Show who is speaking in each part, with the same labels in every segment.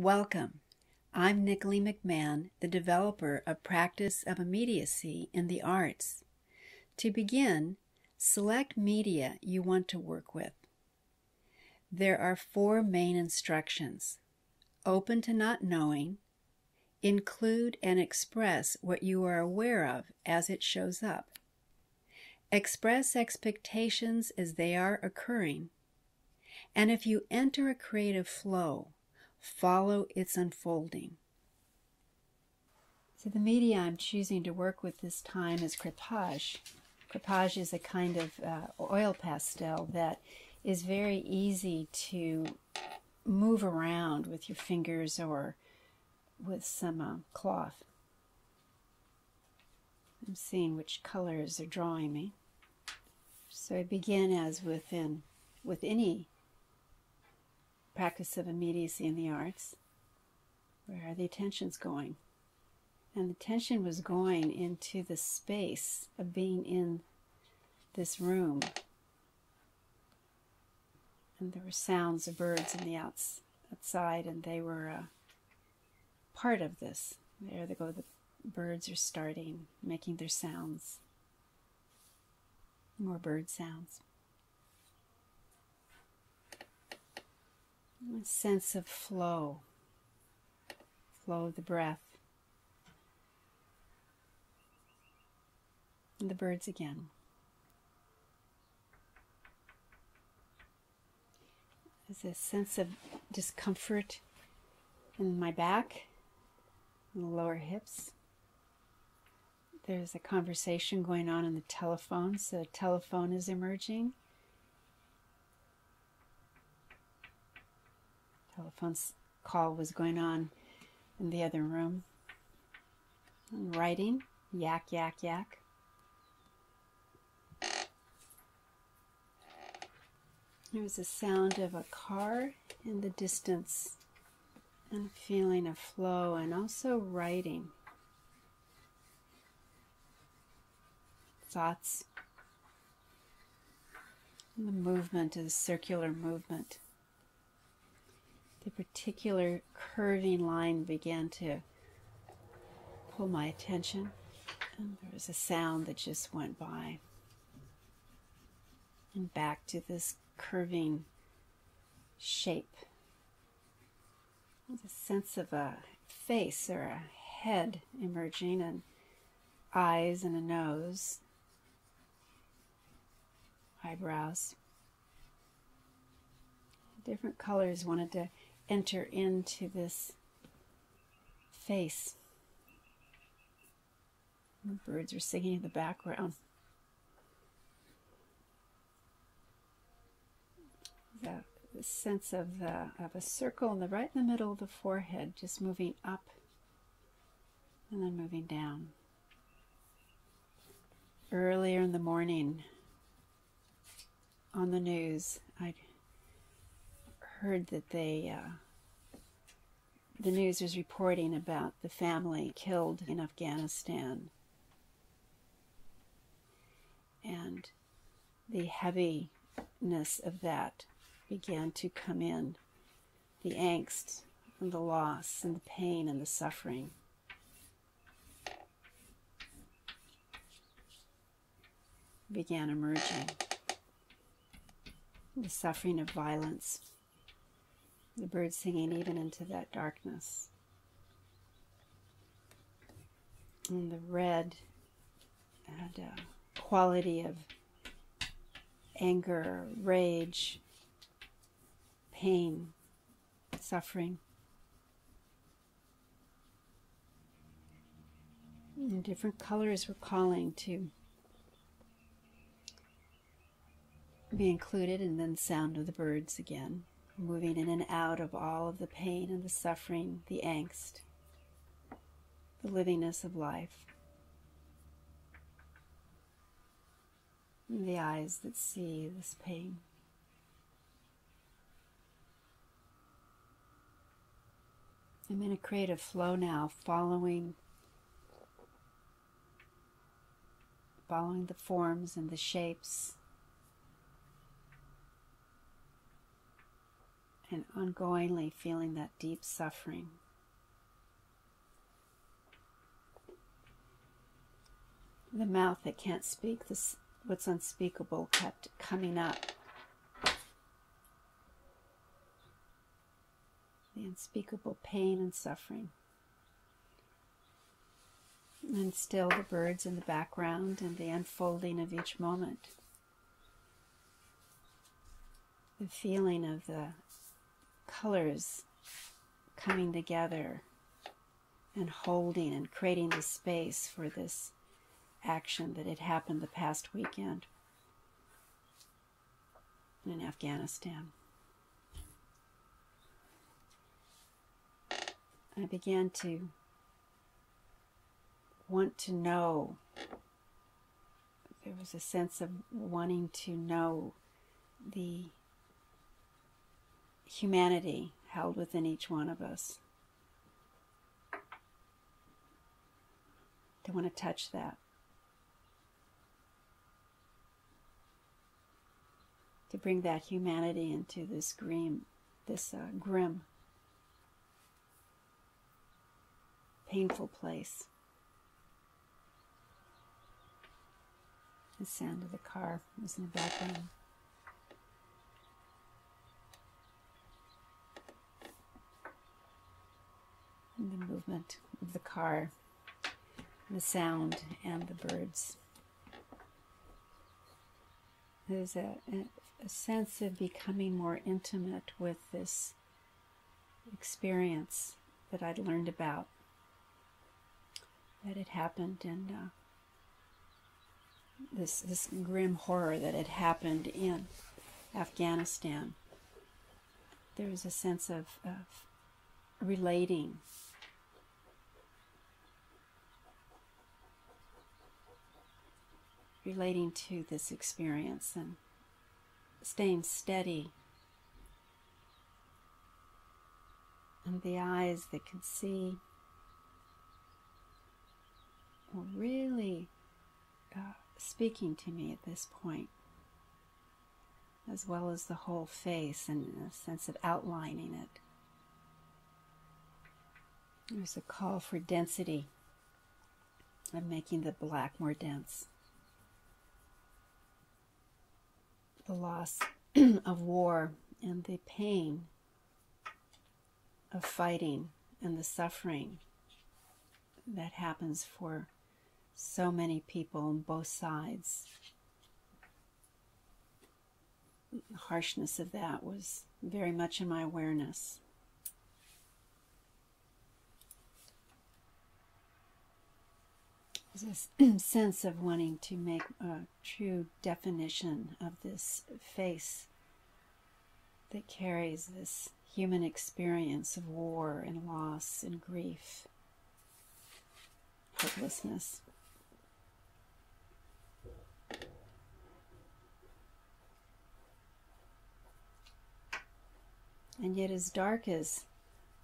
Speaker 1: Welcome. I'm Nicole McMahon, the developer of Practice of Immediacy in the Arts. To begin, select media you want to work with. There are 4 main instructions. Open to not knowing, include and express what you are aware of as it shows up. Express expectations as they are occurring. And if you enter a creative flow, follow its unfolding. So the media I'm choosing to work with this time is crepage. Crepage is a kind of oil pastel that is very easy to move around with your fingers or with some cloth. I'm seeing which colors are drawing me. So I begin as with any practice of immediacy in the arts. Where are the attentions going? And the attention was going into the space of being in this room. And there were sounds of birds in the outside, and they were part of this. There they go, the birds are starting, making their sounds. More bird sounds. A sense of flow of the breath. And the birds again. There's a sense of discomfort in my back, in the lower hips. There's a conversation going on the telephone, so a telephone is emerging. Telephone's call was going on in the other room. And writing, yak, yak, yak. There was a sound of a car in the distance and a feeling of flow and also writing. Thoughts. And the movement is a circular movement. The particular curving line began to pull my attention, and there was a sound that just went by. And back to this curving shape. There's a sense of a face or a head emerging, and eyes and a nose, eyebrows. Different colors wanted to enter into this face. The birds are singing in the background. The sense of a circle right in the middle of the forehead, just moving up and then moving down. Earlier in the morning, on the news, I heard that the news was reporting about the family killed in Afghanistan, and the heaviness of that began to come in, the angst and the loss and the pain and the suffering. Began emerging. The suffering of violence. The birds singing even into that darkness. And the red had a quality of anger, rage, pain, suffering. And different colors were calling to be included, and then sound of the birds again, moving in and out of all of the pain and the suffering, the angst, the livingness of life. And the eyes that see this pain. I'm in a creative flow now, following the forms and the shapes and ongoingly feeling that deep suffering. The mouth that can't speak, this what's unspeakable kept coming up. The unspeakable pain and suffering. And still the birds in the background and the unfolding of each moment. The feeling of the colors coming together and holding and creating the space for this action that had happened the past weekend in Afghanistan. I began to want to know. There was a sense of wanting to know the humanity held within each one of us. To want to touch that. To bring that humanity into this grim, painful place. The sound of the car was in the background. And the movement of the car, the sound, and the birds. There's a sense of becoming more intimate with this experience that I'd learned about, that had happened in this grim horror that had happened in Afghanistan. There was a sense of relating. Relating to this experience and staying steady. And the eyes that could see were really speaking to me at this point, as well as the whole face and a sense of outlining it. There's a call for density, of making the black more dense. The loss of war and the pain of fighting and the suffering that happens for so many people on both sides. The harshness of that was very much in my awareness. There's a sense of wanting to make a true definition of this face that carries this human experience of war and loss and grief, hopelessness. And yet, as dark as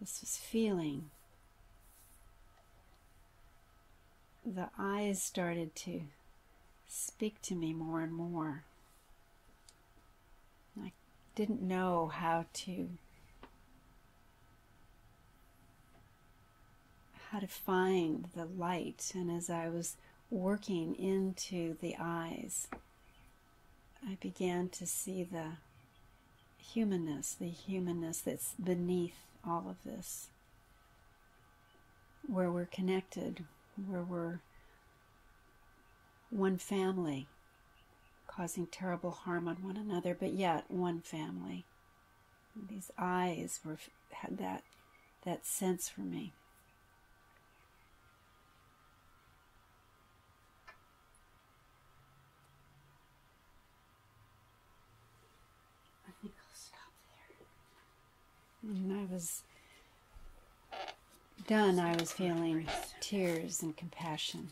Speaker 1: this was feeling, the eyes started to speak to me more and more. I didn't know how to find the light, and as I was working into the eyes, I began to see the humanness that's beneath all of this, where we're connected, where we're one family, causing terrible harm on one another, but yet one family. And these eyes had that sense for me. I think I'll stop there. And I was done. I was feeling tears and compassion.